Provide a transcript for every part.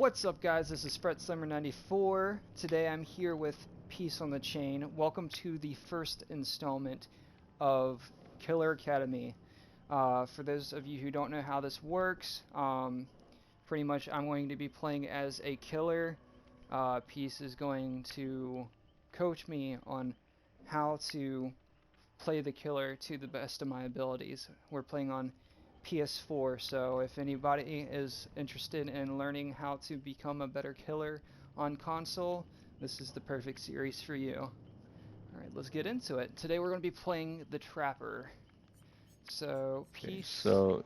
What's up, guys? This is FretSummer94. Today I'm here with Peace on the Chain. Welcome to the first installment of Killer Academy. For those of you who don't know how this works, pretty much I'm going to be playing as a killer. Peace is going to coach me on how to play the killer to the best of my abilities. We're playing on PS4, so if anybody is interested in learning how to become a better killer on console, this is the perfect series for you. Alright, let's get into it. Today we're going to be playing the Trapper. So, Okay, Peace. so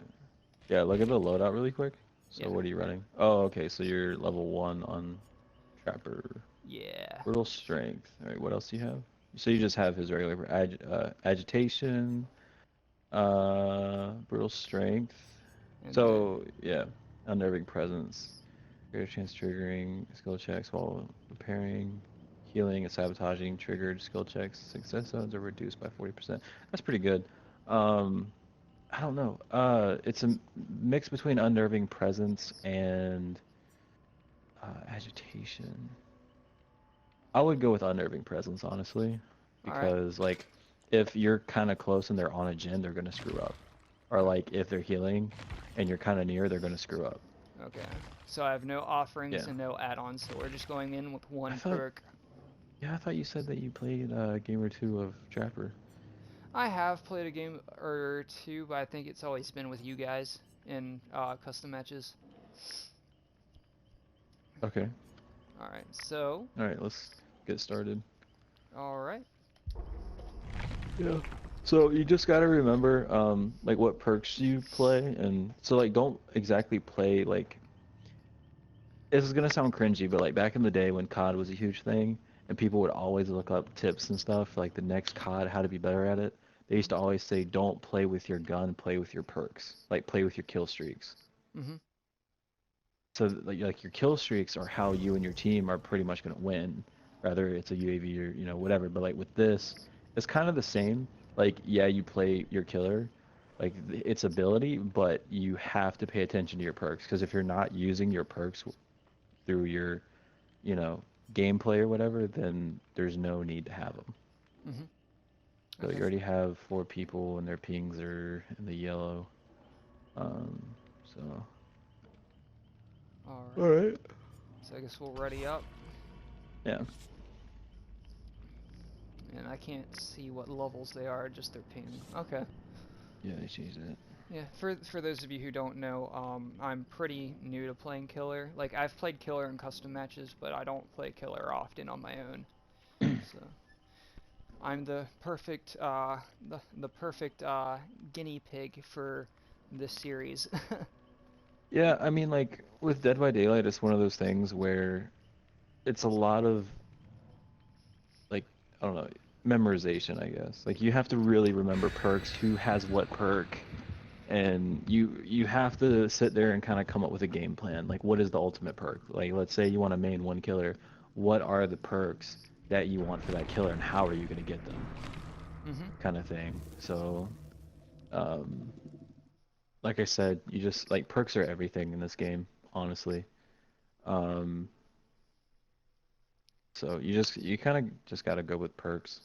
yeah, look at the loadout really quick. So Yeah. what are you running? Oh, okay, so you're level 1 on Trapper. Yeah. Brutal Strength. Alright, what else do you have? So you just have his regular Agitation, Brutal Strength. And then, So yeah, Unnerving Presence. Greater chance triggering skill checks while repairing, healing, and sabotaging triggered skill checks. Success zones are reduced by 40%. That's pretty good. Um, I don't know. It's a mix between unnerving presence and agitation. I would go with unnerving presence, honestly, alright. because like if you're kind of close and they're on a gen, they're gonna screw up. Or like if they're healing and you're kind of near, they're gonna screw up. Okay. So I have no offerings Yeah. and no add-ons, so we're just going in with I one thought, perk. yeah, I thought you said that you played a game or two of Trapper. I have played a game or two, but I think it's always been with you guys in custom matches. Okay. Alright, so, All right, let's get started. alright. Yeah. So you just gotta remember, like what perks you play, and so like don't exactly play like. This is gonna sound cringy, but like back in the day when COD was a huge thing, and people would always look up tips and stuff, like the next COD, how to be better at it. They used to always say, don't play with your gun, play with your perks, like play with your kill streaks. Mm-hmm. So like your kill streaks are how you and your team are pretty much gonna win, whether it's a UAV or whatever. But like with this, it's kind of the same. Like yeah, you play your killer, like its ability, but you have to pay attention to your perks because if you're not using your perks through your you know gameplay or whatever, then there's no need to have them. Mm-hmm. So you Okay. already have 4 people and their pings are in the yellow. Um, so. All Alright. right. So I guess we'll ready up. Yeah. And I can't see what levels they are, just their ping. Okay. Yeah, they changed it. Yeah, for those of you who don't know, I'm pretty new to playing Killer. Like, I've played Killer in custom matches, but I don't play Killer often on my own. So, I'm the perfect guinea pig for this series. Yeah, I mean, like with Dead by Daylight, it's one of those things where it's a lot of like I don't know, memorization, I guess. Like you have to really remember perks, who has what perk, and you have to sit there and kind of come up with a game plan. Like what is the ultimate perk? Like let's say you want to main one killer, what are the perks that you want for that killer, and how are you going to get them? Mm-hmm. Kind of thing. So, um, like I said, you just like perks are everything in this game, honestly. Um, So you kind of just got to go with perks.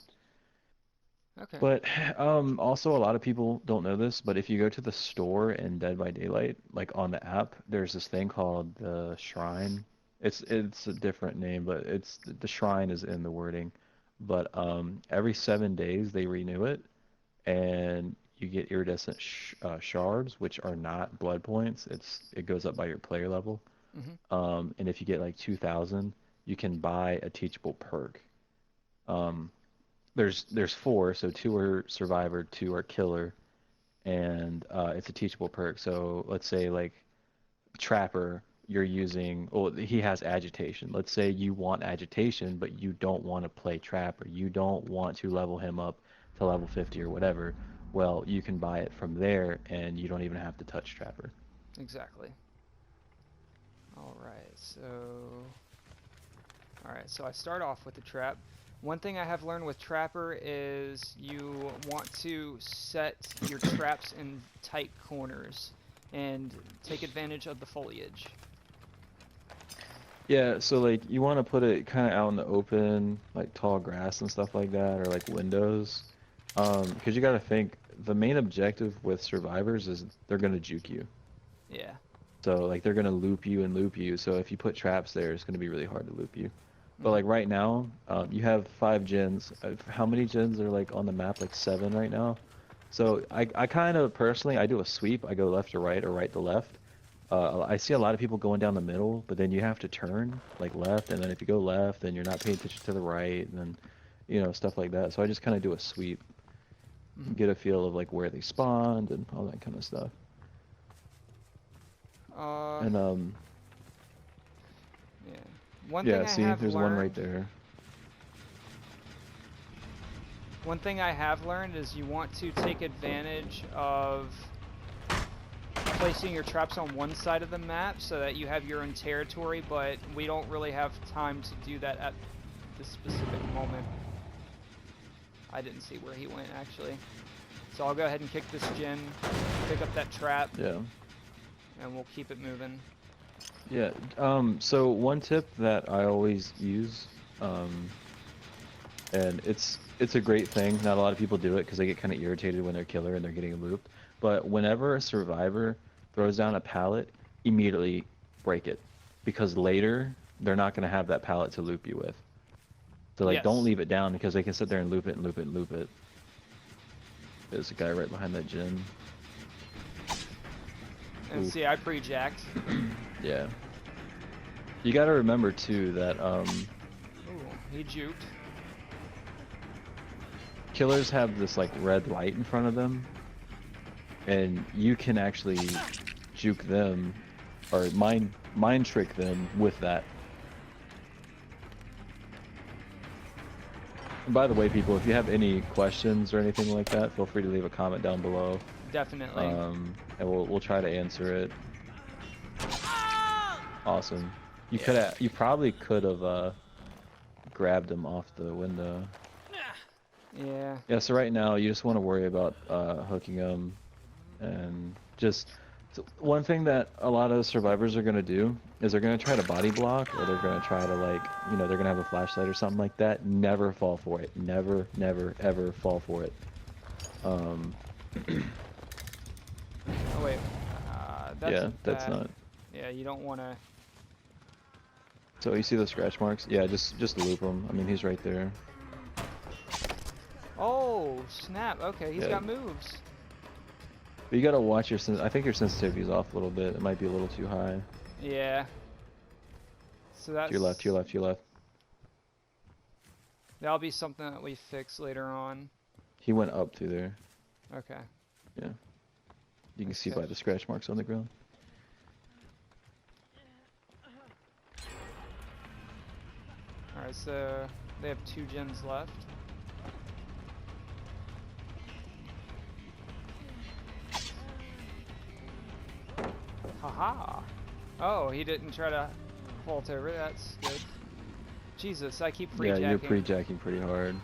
Okay. But also a lot of people don't know this, but if you go to the store in Dead by Daylight, like on the app, there's this thing called the Shrine. It's a different name, but it's the Shrine is in the wording. But every 7 days they renew it, and you get iridescent shards, which are not blood points. It goes up by your player level. Mm-hmm. And if you get like 2,000, you can buy a teachable perk. Um, there's four, so two are survivor, two are killer, and it's a teachable perk. So let's say like trapper, you're using, well, he has agitation. Let's say you want agitation, but you don't want to play trapper. You don't want to level him up to level 50 or whatever. Well, you can buy it from there, and you don't even have to touch trapper. Exactly. Alright, so I start off with the trap. One thing I have learned with Trapper is you want to set your traps in tight corners and take advantage of the foliage. Yeah, so like you want to put it kind of out in the open, like tall grass and stuff like that, or like windows. Because you got to think the main objective with survivors is they're gonna juke you. Yeah. So like they're gonna loop you and loop you. So if you put traps there, it's gonna be really hard to loop you. But Mm-hmm. like right now, you have 5 gens. How many gens are like on the map? Like 7 right now. So I kind of personally I do a sweep. I go left to right or right to left. I see a lot of people going down the middle, but then you have to turn like left, and then if you go left, then you're not paying attention to the right, and then stuff like that. So I just kind of do a sweep, Mm-hmm. get a feel of like where they spawned and all that kind of stuff. Uh, And yeah. One thing yeah, I see, have there's one right learned. there. One thing I have learned is you want to take advantage of placing your traps on one side of the map so that you have your own territory, but we don't really have time to do that at this specific moment. I didn't see where he went, actually. So I'll go ahead and kick this gen, pick up that trap, Yeah. and we'll keep it moving. Yeah. So one tip that I always use, and it's a great thing. Not a lot of people do it because they get kind of irritated when they're killer and they're getting looped. But whenever a survivor throws down a pallet, immediately break it, because later they're not going to have that pallet to loop you with. So like, don't Yes. leave it down because they can sit there and loop it and loop it and loop it. There's a guy right behind that gen. And Oof. see, I pre-jacked. Yeah. You got to remember too that Ooh, he juked. killers have this like red light in front of them, and you can actually juke them or mind trick them with that. And by the way, people, if you have any questions or anything like that, feel free to leave a comment down below. Definitely. And we'll try to answer it. Awesome. Yeah. You probably could have grabbed him off the window. Yeah. Yeah, so right now you just want to worry about hooking them, and just one thing that a lot of survivors are going to do is they're going to try to body block, or they're going to try to like, they're going to have a flashlight or something like that. Never fall for it. Never, never, ever fall for it. Oh wait. That's Yeah, that's bad. not. Yeah, you don't want to. So you see the scratch marks? Yeah, just loop him. I mean, he's right there. Oh, snap. Okay, he's Yeah. got moves. But you gotta watch your I think your sensitivity's off a little bit. It might be a little too high. Yeah. So that's... To your left, to your left, to your left. That'll be something that we fix later on. He went up through there. Okay. Yeah. You can Nice see by catch. the scratch marks on the ground. Alright, so they have 2 gens left. Haha! Oh, he didn't try to vault over. That's good. Jesus, I keep pre-jacking. Yeah, you're pre-jacking pretty hard.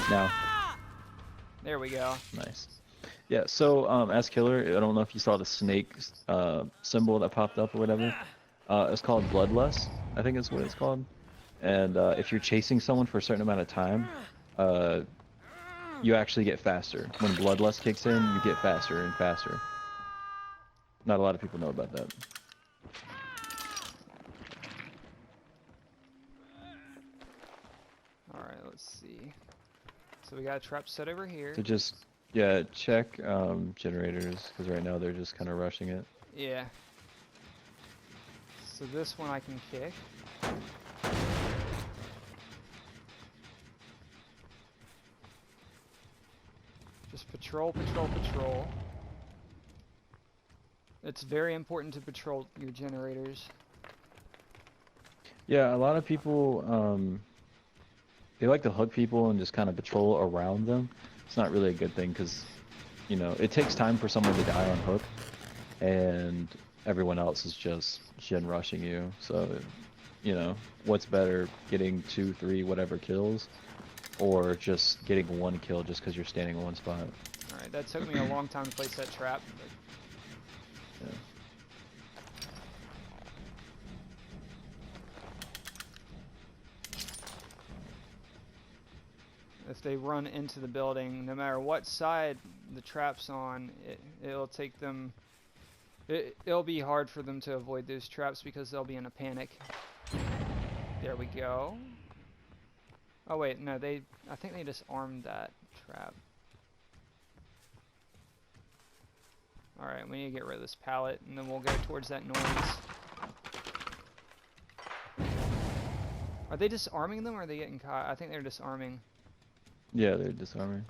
Now. There we go. Nice. Yeah, so as killer, I don't know if you saw the snake symbol that popped up or whatever. It's called Bloodlust, I think is what it's called. And if you're chasing someone for a certain amount of time, you actually get faster. When Bloodlust kicks in, you get faster and faster. Not a lot of people know about that. Alright, let's see. So we got a trap set over here. So just, yeah, check generators, because right now they're just kind of rushing it. Yeah. So this one I can kick. Just patrol, patrol, patrol. It's very important to patrol your generators. Yeah, a lot of people, they like to hook people and just kind of patrol around them. It's not really a good thing because, it takes time for someone to die on hook, and everyone else is just gen rushing you. So, what's better, getting 2, 3, whatever kills, or just getting 1 kill just because you're standing in one spot? Alright, that took me a long time to place that trap. But... Yeah. if they run into the building, no matter what side the trap's on, it'll take them. It'll be hard for them to avoid those traps because they'll be in a panic. There we go. Oh wait, no, I think they disarmed that trap. Alright, we need to get rid of this pallet, and then we'll go towards that noise. Are they disarming them, or are they getting caught? I think they're disarming. Yeah, they're disarming.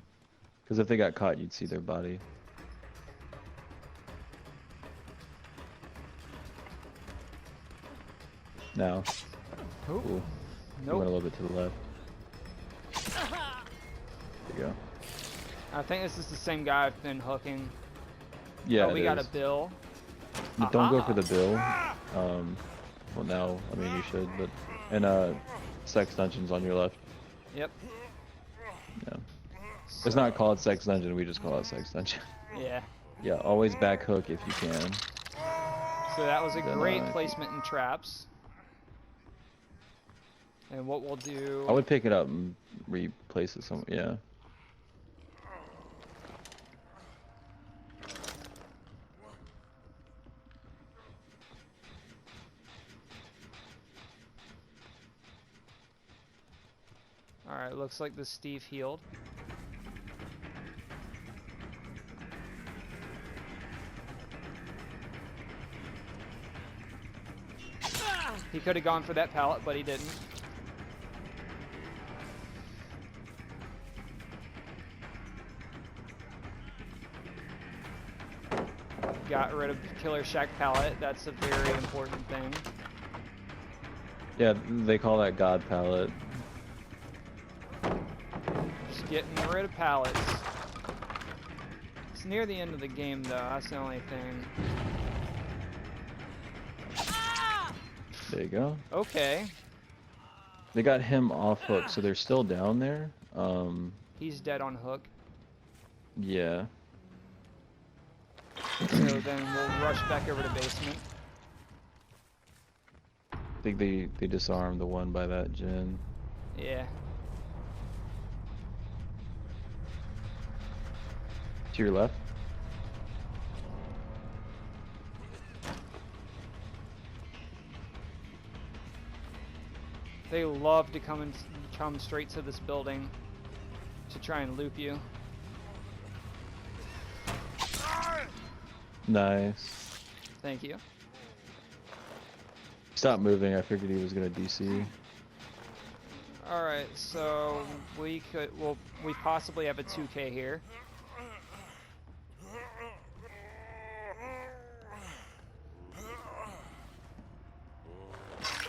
Because if they got caught, you'd see their body. Now. Ooh. Ooh. Nope. Went a little bit to the left. There you go. I think this is the same guy I've been hooking. Yeah, oh, we got a bill. You don't go for the bill. Well, now, I mean, you should, but... And, Sex Dungeon's on your left. Yep. Yeah. It's not called Sex Dungeon, we just call it Sex Dungeon. Yeah. Yeah, always back hook if you can. So that was a great placement in traps. And what we'll do... I would pick it up and replace it somewhere, yeah. Alright, looks like the Steve healed. He could have gone for that pallet, but he didn't. Got rid of Killer Shack pallet. That's a very important thing. Yeah, they call that God pallet. Just getting rid of pallets. It's near the end of the game, though. That's the only thing. There you go. Okay. They got him off hook, so they're still down there. He's dead on hook. Yeah. So then we'll rush back over to basement. I think they disarmed the one by that gen. Yeah. To your left. They love to come straight to this building to try and loop you. Nice. Thank you. Stop moving. I figured he was gonna DC. All right, so we possibly have a 2K here.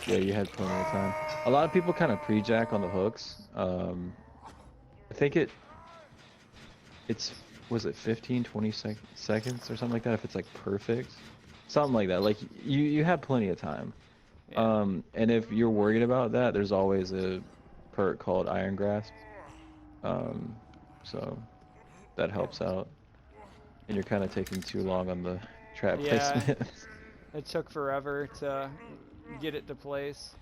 Yeah, you had plenty of time. A lot of people kind of pre-jack on the hooks. I think was it 15, 20 seconds or something like that if it's like perfect? Something like that. Like you have plenty of time. Yeah. And if you're worried about that, there's always a perk called Iron Grasp. So that helps out. And you're kind of taking too long on the trap placement. It took forever to get it to place.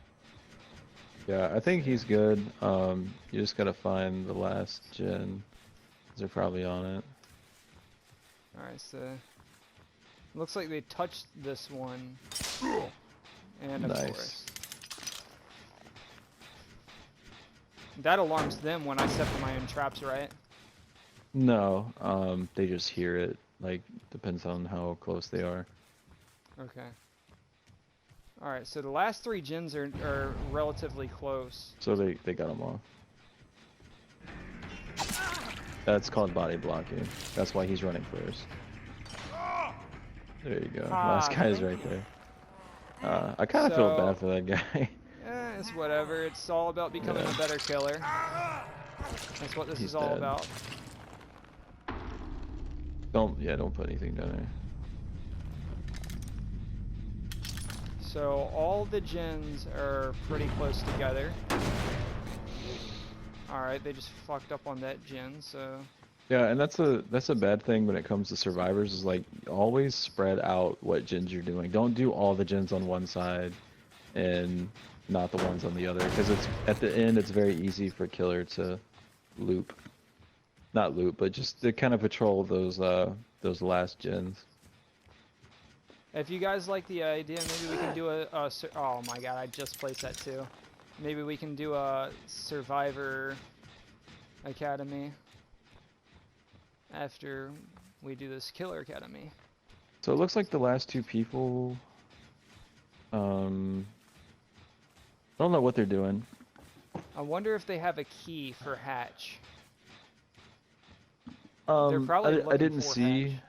Yeah, I think he's good. You just gotta find the last gen. They're probably on it. Alright, so looks like they touched this one. And of Nice. course. That alarms them when I set my own traps, right? No, they just hear it. Like, depends on how close they are. Okay. Alright, so the last 3 gens are relatively close. So they got them off. That's called body blocking. That's why he's running first. There you go. Last guy's right there. I kind of feel bad for that guy. It's whatever. It's all about becoming a better killer. That's what this is all about. Don't put anything down there. So all the gens are pretty close together. Alright, they just fucked up on that gen, so... Yeah, and that's a bad thing when it comes to survivors, is like, always spread out what gens you're doing. Don't do all the gens on one side and not the ones on the other, because it's at the end it's very easy for killer to loop. Not loop, but just to kind of patrol those last gens. If you guys like the idea, maybe we can do oh my god, I just placed that too. Maybe we can do a Survivor Academy after we do this Killer Academy. So it looks like the last two people, I don't know what they're doing. I wonder if they have a key for hatch. They're probably I didn't for see. hatch.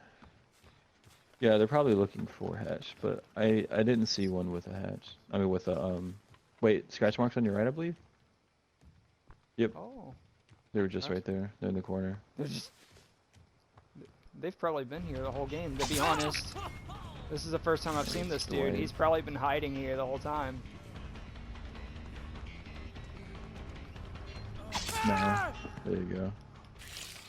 Yeah, they're probably looking for hatch, but I didn't see one with a hatch. I mean, with a wait, scratch marks on your right, I believe. Yep. Oh. They were just right there. They're in the corner. They've probably been here the whole game, to be honest. This is the first time I've seen this dude. Dwight. He's probably been hiding here the whole time. No. There you go.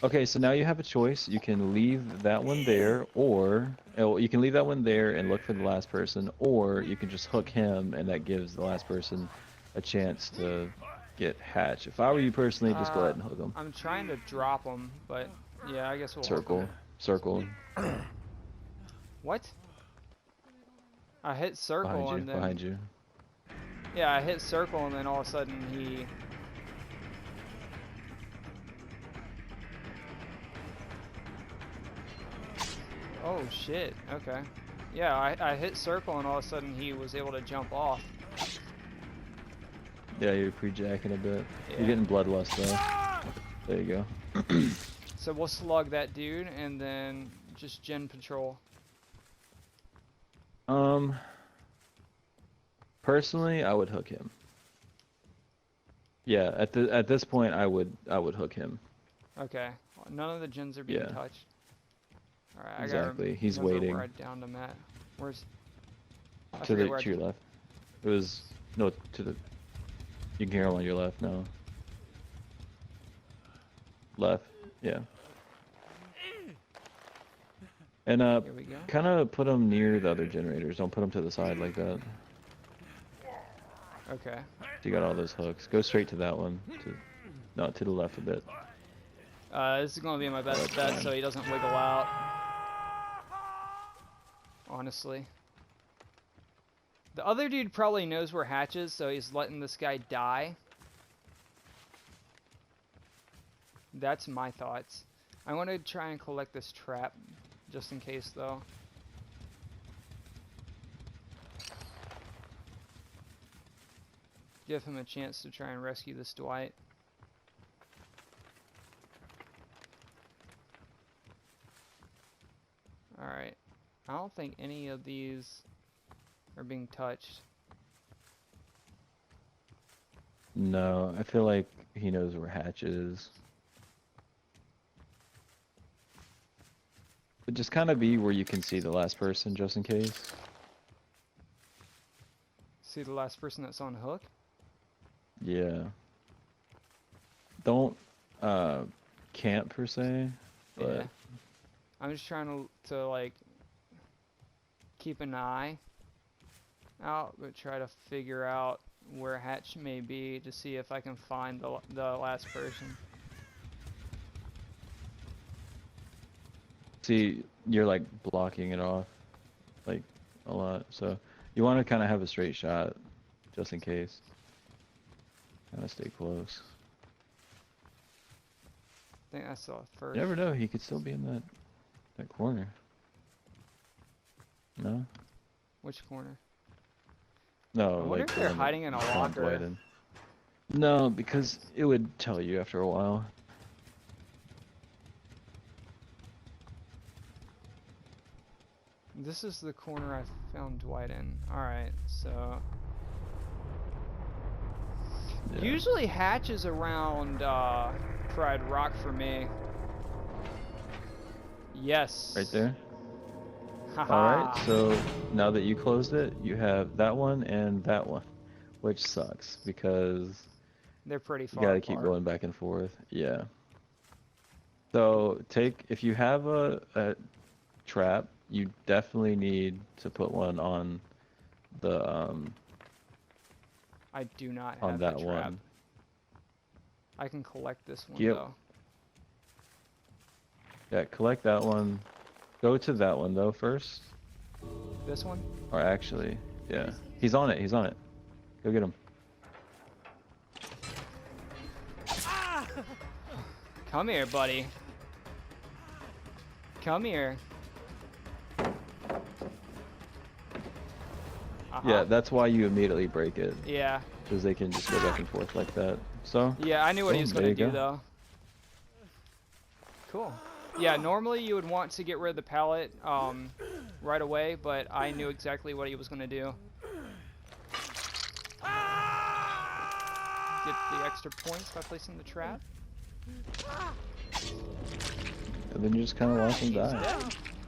Okay, so now you have a choice. You can leave that one there, or you can leave that one there and look for the last person, or you can just hook him, and that gives the last person a chance to get hatch. If I were you personally, just go ahead and hook him. I'm trying to drop him, but yeah, I guess we'll Circle. Circle. What? I hit circle and then... Behind you. Yeah, I hit circle and then all of a sudden he... Oh shit, okay. Yeah, I hit circle and all of a sudden he was able to jump off. Yeah, you're pre-jacking a bit. Yeah. You're getting bloodlust though. There you go. So we'll slug that dude and then just gen patrol. Personally, I would hook him. Yeah, at this point, I would hook him. Okay, none of the gens are being Yeah. touched. All right, Exactly. I gotta He's remember waiting. where I downed him at. Where's? I To forget where your left. It was no to the. You can hear him on your left now. Left, yeah. And Here we go. kind of put them near the other generators. Don't put them to the side like that. Okay. So you got all those hooks. Go straight to that one. No, to the left a bit. This is gonna be my best bet, so he doesn't wiggle out. Honestly. The other dude probably knows where hatch is, so he's letting this guy die. That's my thoughts. I want to try and collect this trap, just in case, though. Give him a chance to try and rescue this Dwight. Alright. I don't think any of these are being touched. No, I feel like he knows where hatch is. But just kind of be where you can see the last person, just in case. See the last person that's on hook? Yeah. Don't camp per se, but Yeah. I'm just trying to like keep an eye out, but try to figure out where hatch may be to see if I can find the last person. see, you're like blocking it off like a lot. So you want to kind of have a straight shot just in case. Kind of stay close. I think I saw it first. You never know, he could still be in that corner. No? Which corner? No, I wonder like if they're the one hiding in a that locker. Dwight in. No, because it would tell you after a while. This is the corner I found Dwight in. Alright, so... Yeah. Usually hatch is around Pride Rock for me. Yes. Right there? Haha. Alright, so now that you closed it, you have that one and that one. Which sucks, because They're pretty you far gotta keep apart. going back and forth. Yeah. So if you have a trap, you definitely need to put one on the I do not on have that the trap. one. I can collect this one Yep. though. Yeah, collect that one. Go to that one though first. This one? Or actually, yeah. He's on it, he's on it. Go get him. Come here, buddy. Come here. Yeah, that's why you immediately break it. Yeah. Because they can just go back and forth like that. So. Yeah, I knew what he was boom, going to there do, you go. though. Cool. Yeah, normally you would want to get rid of the pallet right away, but I knew exactly what he was going to do. Get the extra points by placing the trap. And then you just kind of watch him die.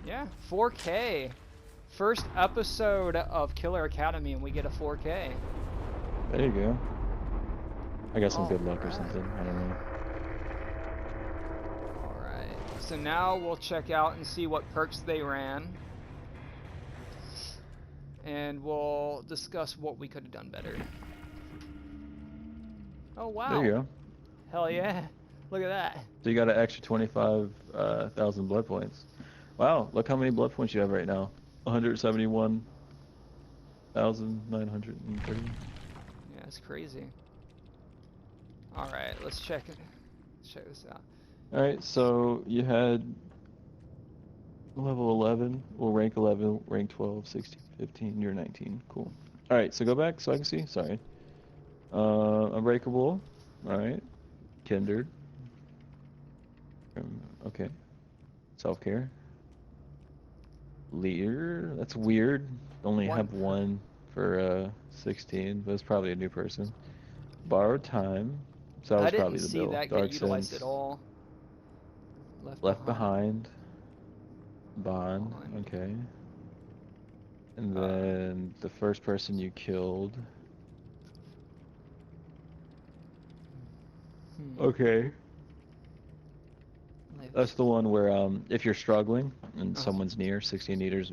Yeah, 4K. First episode of Killer Academy, and we get a 4K. There you go. I got some good luck or Alright. something. I don't know. Alright, so now we'll check out and see what perks they ran. And we'll discuss what we could have done better. Oh, wow. There you go. Hell yeah. Look at that. So you got an extra 25,000 blood points. Wow, look how many blood points you have right now. 171,930. Yeah, it's crazy. Alright, let's check it. Let's check this out. Alright, so you had level 11, well rank 11, rank 12, 16, 15, you're 19. Cool. Alright, so go back so I can see. Sorry. Unbreakable. Alright. Kindred. Okay. Self-care. Leader. That's weird. Only have one for 16, but it's probably a new person. Borrowed time. So that was probably the bill. I didn't see that Dark get utilized Sense. at all. Left behind. Bond. Okay. And then the first person you killed. Okay. That's the one where if you're struggling and someone's near 16 meters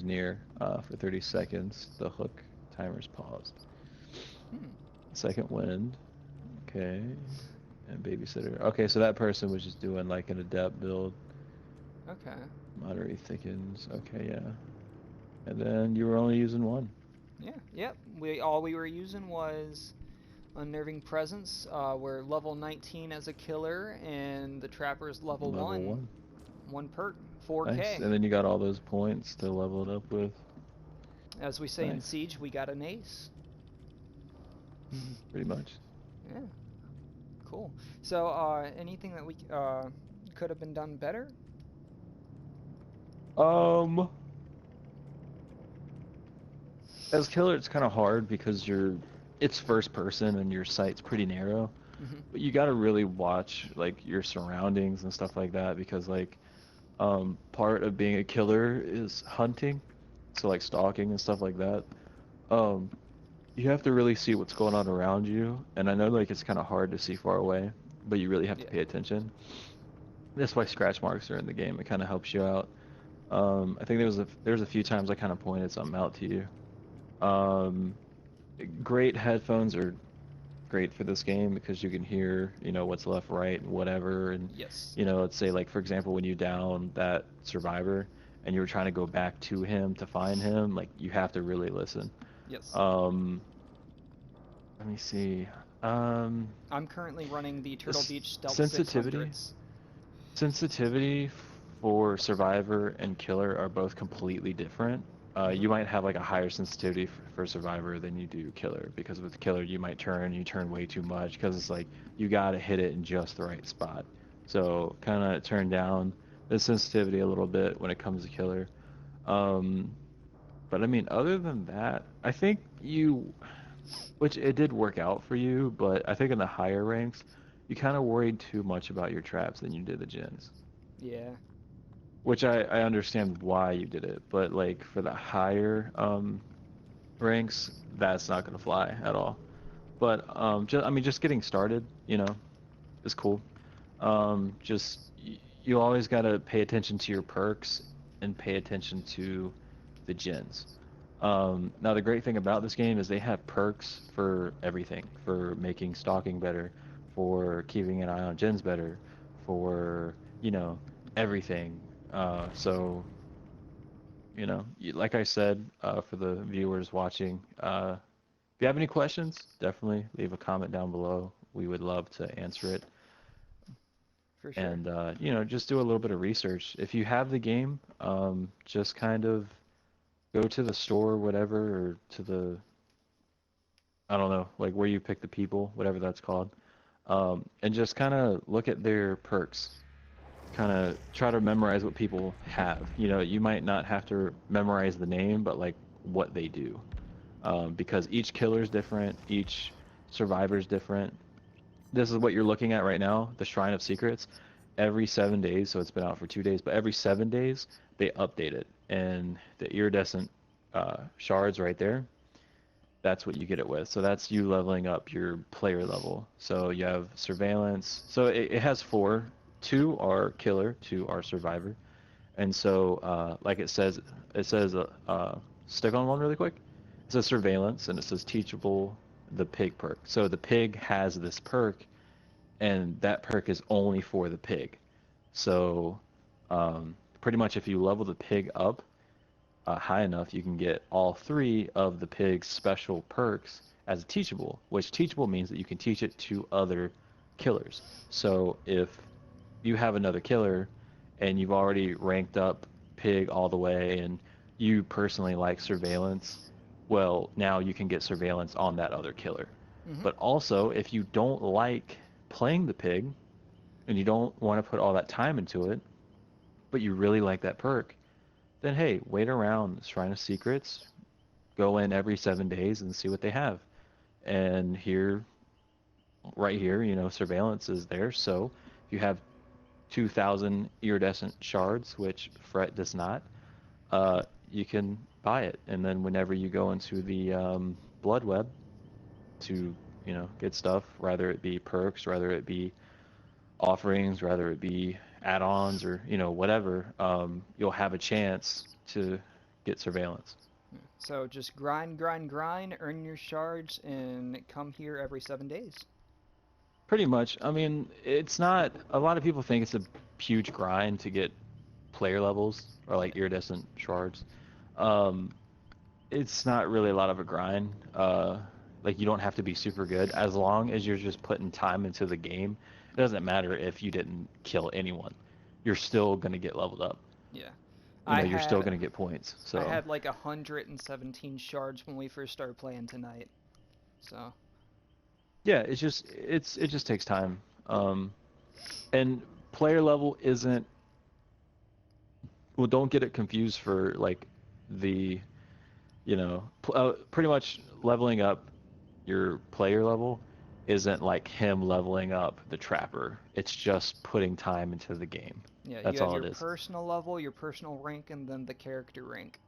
near for 30 seconds, the hook timer's paused. Second wind. Okay. And babysitter. Okay, so that person was just doing like an adept build. Okay. Moderate thickens. Okay, yeah. And then you were only using one. Yeah. Yep. All we were using was Unnerving Presence. We're level 19 as a killer, and the Trapper's level 1. One perk. 4K. Nice. And then you got all those points to level it up with. As we say in Siege, we got an ace. Pretty much. Yeah. Cool. So, anything that we could have been done better? As killer, it's kind of hard because it's first person and your sight's pretty narrow. But you got to really watch like your surroundings and stuff like that because like part of being a killer is hunting, so like stalking and stuff like that. You have to really see what's going on around you, and I know like it's kind of hard to see far away, but you really have to pay attention. That's why scratch marks are in the game. It kind of helps you out. I think there's a few times I kind of pointed something out to you. Great headphones are great for this game because you can hear, what's left, right, whatever, and let's say like for example when you down that survivor and you were trying to go back to him to find him, like you have to really listen. Yes. Let me see. I'm currently running the Turtle Beach Stealth sensitivity. 600s. Sensitivity for survivor and killer are both completely different. You might have like a higher sensitivity for survivor than you do killer, because with killer you turn way too much because it's like you gotta hit it in just the right spot. So kind of turn down the sensitivity a little bit when it comes to killer. But I mean, other than that, I think which it did work out for you, but I think in the higher ranks, you kind of worried too much about your traps than you did the gens. Yeah. Which I understand why you did it, but like for the higher ranks, that's not gonna fly at all. But just getting started, is cool. You always gotta pay attention to your perks and pay attention to the gens. Now the great thing about this game is they have perks for everything, for making stalking better, for keeping an eye on gens better, for, you know, everything. So, like I said, for the viewers watching, if you have any questions, definitely leave a comment down below. We would love to answer it. For sure. And, just do a little bit of research. If you have the game, just kind of go to the store, whatever, or to the, I don't know, like where you pick the people, whatever that's called, and just kind of look at their perks. Kind of try to memorize what people have. You might not have to memorize the name, but like what they do. Because each killer is different, each survivor is different. This is what you're looking at right now, the Shrine of Secrets. Every 7 days, so it's been out for 2 days, but every 7 days they update it, and the iridescent shards right there, that's what you get it with. So that's you leveling up your player level. So you have surveillance. So it has four. Two are killer, two are survivor. And so, like it says, stick on one really quick. It says surveillance, and it says teachable, the pig perk. So the pig has this perk, and that perk is only for the pig. So, pretty much if you level the pig up high enough, you can get all three of the pig's special perks as a teachable, which teachable means that you can teach it to other killers. So if you have another killer and you've already ranked up pig all the way and you personally like surveillance, well, now you can get surveillance on that other killer. Mm-hmm. But also, if you don't like playing the pig and you don't want to put all that time into it, but you really like that perk, then hey, wait around Shrine of Secrets, go in every 7 days and see what they have. And here, right here, surveillance is there. So if you have 2,000 iridescent shards, which Fret does not, you can buy it. And then whenever you go into the Blood Web to, get stuff, rather it be perks, rather it be offerings, rather it be add-ons or, whatever, you'll have a chance to get surveillance. So just grind, grind, grind, earn your shards, and come here every 7 days. Pretty much. I mean, it's not, a lot of people think it's a huge grind to get player levels or Yeah. like iridescent shards. Um, it's not really a lot of a grind. Like you don't have to be super good as long as you're just putting time into the game. It doesn't matter if you didn't kill anyone. You're still gonna get leveled up. Yeah. You I know, you're still had gonna get points. I So had like 117 shards when we first started playing tonight. So yeah, it just takes time. And player level isn't, well, don't get it confused for like the, pretty much leveling up your player level isn't like him leveling up the trapper. It's just putting time into the game. yeah, you That's have all your it is. personal level, your personal rank, and then the character rank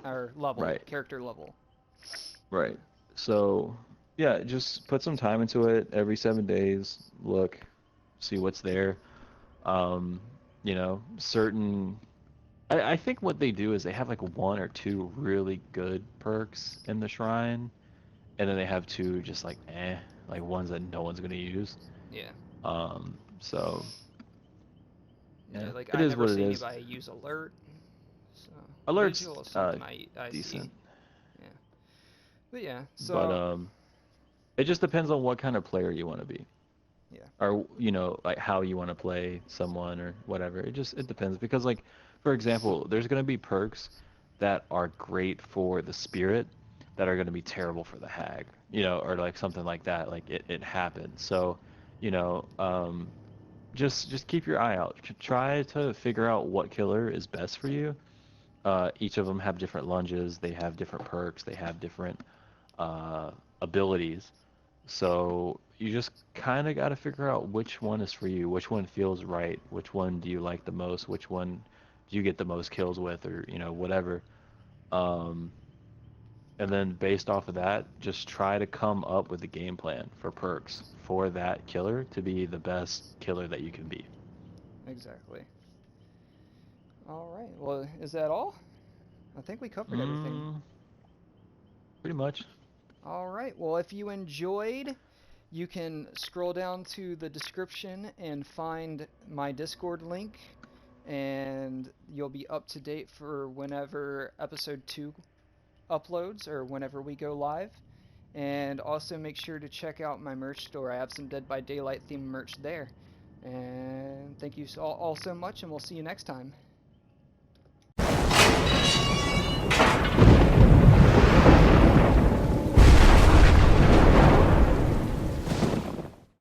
or level, Right. character level. Right. So, yeah, just put some time into it every 7 days. Look, see what's there. Um, certain. I think what they do is they have like one or two really good perks in the shrine, and then they have two just like like ones that no one's gonna use. Yeah. So Yeah, yeah, like it I is never what it see is. anybody use alert. So Alerts, visual is something I see. decent, Yeah. But yeah, but so it just depends on what kind of player you want to be, yeah. or like how you want to play someone or whatever. It depends because like, for example, there's gonna be perks that are great for the spirit that are gonna be terrible for the hag, or like something like that. Like it happens. So, you know, um, just keep your eye out. Try to figure out what killer is best for you. Each of them have different lunges. They have different perks. They have different uh, abilities. So you just kind of got to figure out which one is for you, which one feels right, which one do you like the most, which one do you get the most kills with, or whatever. Um, and then based off of that, just try to come up with a game plan for perks for that killer to be the best killer that you can be. Exactly. All right. Well, is that all? I think we covered everything. Mm, pretty much. All right. Well, if you enjoyed, You can scroll down to the description and find my Discord link, and you'll be up to date for whenever episode 2 uploads or whenever we go live. And also make sure to check out my merch store. I have some Dead by Daylight themed merch there. And thank you all so much, and we'll see you next time.